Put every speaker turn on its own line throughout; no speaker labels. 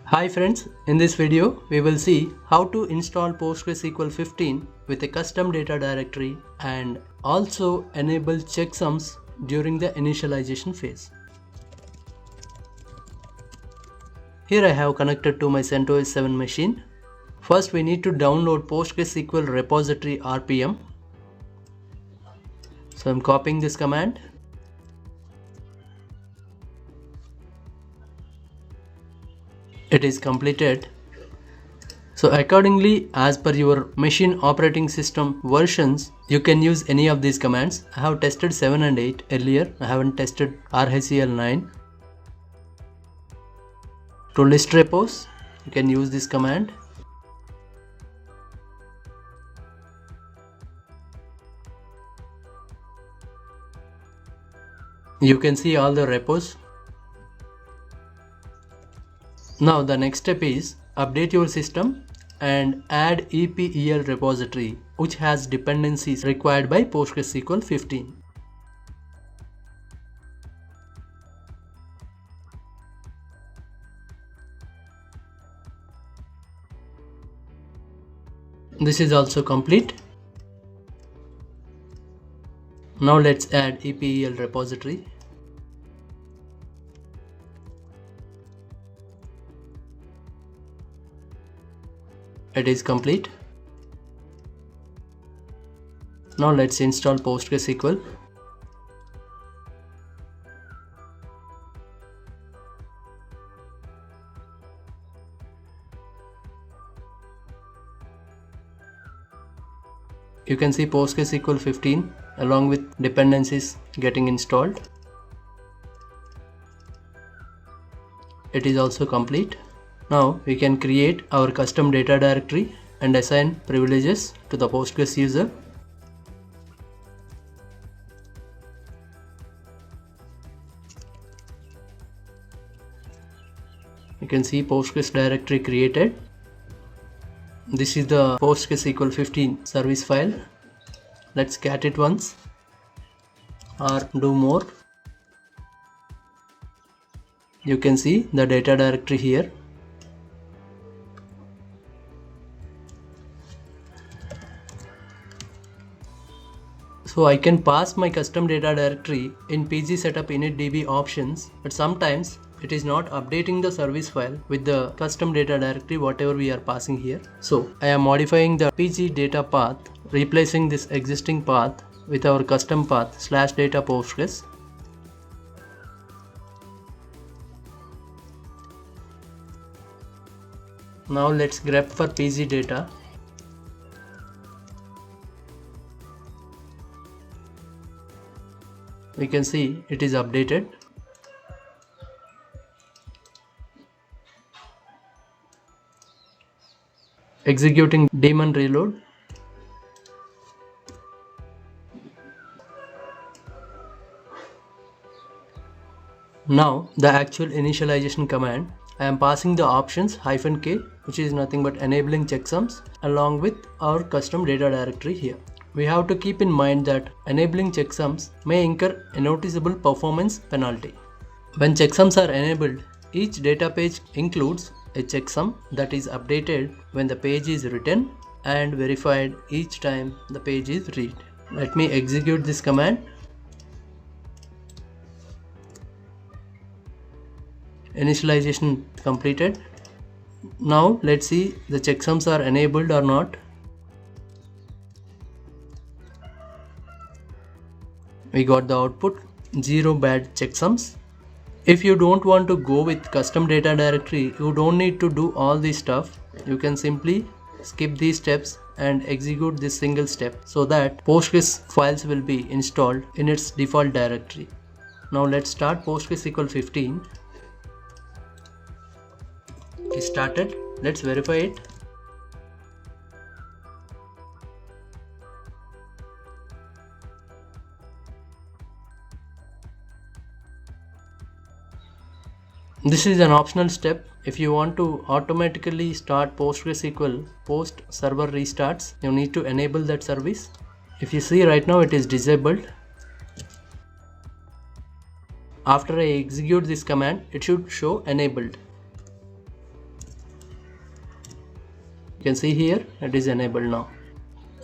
Hi friends, in this video we will see how to install PostgreSQL 15 with a custom data directory and also enable checksums during the initialization phase. Here I have connected to my CentOS 7 machine. First we need to download PostgreSQL repository RPM. So I'm copying this command. It is completed. So accordingly, as per your machine operating system versions, you can use any of these commands. I have tested 7 and 8 earlier. I haven't tested RHCL 9. To list repos, you can use this command. You can see all the repos. Now the next step is update your system and add EPEL repository which has dependencies required by PostgreSQL 15. This is also complete. Now let's add EPEL repository. It is complete. Now let's install PostgreSQL. You can see PostgreSQL 15 along with dependencies getting installed. It is also complete. Now we can create our custom data directory and assign privileges to the Postgres user. You can see Postgres directory created. This is the PostgreSQL 15 service file. Let's cat it once or do more. You can see the data directory here. So I can pass my custom data directory in PG setup initdb options, but sometimes it is not updating the service file with the custom data directory whatever we are passing here. So I am modifying the PG data path, replacing this existing path with our custom path /data postgres. Now let's grep for PG data. We can see it is updated. Executing daemon reload. Now the actual initialization command. I am passing the options -k, which is nothing but enabling checksums, along with our custom data directory here. We have to keep in mind that enabling checksums may incur a noticeable performance penalty. When checksums are enabled, each data page includes a checksum that is updated when the page is written and verified each time the page is read. Let me execute this command. Initialization completed. Now let's see the checksums are enabled or not. We got the output 0 bad checksums. If you don't want to go with custom data directory, you don't need to do all this stuff. You can simply skip these steps and execute this single step so that Postgres files will be installed in its default directory. Now let's start PostgreSQL 15. It started. Let's verify it. This is an optional step. If you want to automatically start PostgreSQL post server restarts, you need to enable that service. If you see right now it is disabled. After I execute this command, it should show enabled. You can see here it is enabled now.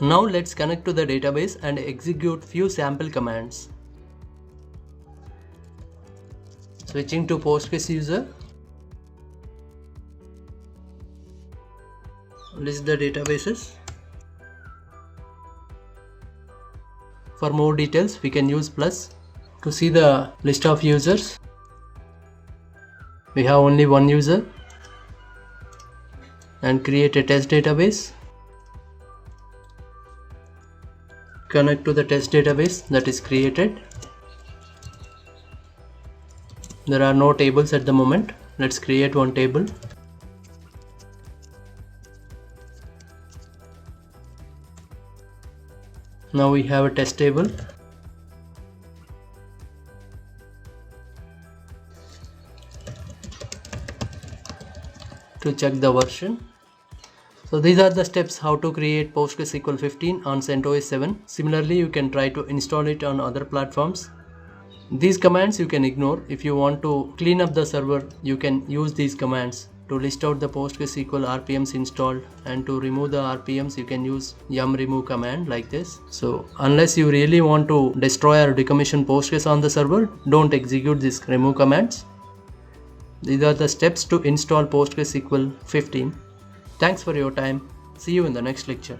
Now let's connect to the database and execute few sample commands. Switching to Postgres user. List the databases. For more details, we can use plus. To see the list of users, we have only one user, and create a test database. Connect to the test database that is created. There are no tables at the moment. Let's create one table. Now we have a test table. To check the version. So these are the steps how to create PostgreSQL 15 on CentOS 7. Similarly, you can try to install it on other platforms. These commands you can ignore. If you want to clean up the server, you can use these commands. To list out the PostgreSQL RPMs installed, and to remove the RPMs you can use yum remove command like this. So unless you really want to destroy or decommission Postgres on the server, don't execute these remove commands. These are the steps to install PostgreSQL 15. Thanks for your time. See you in the next lecture.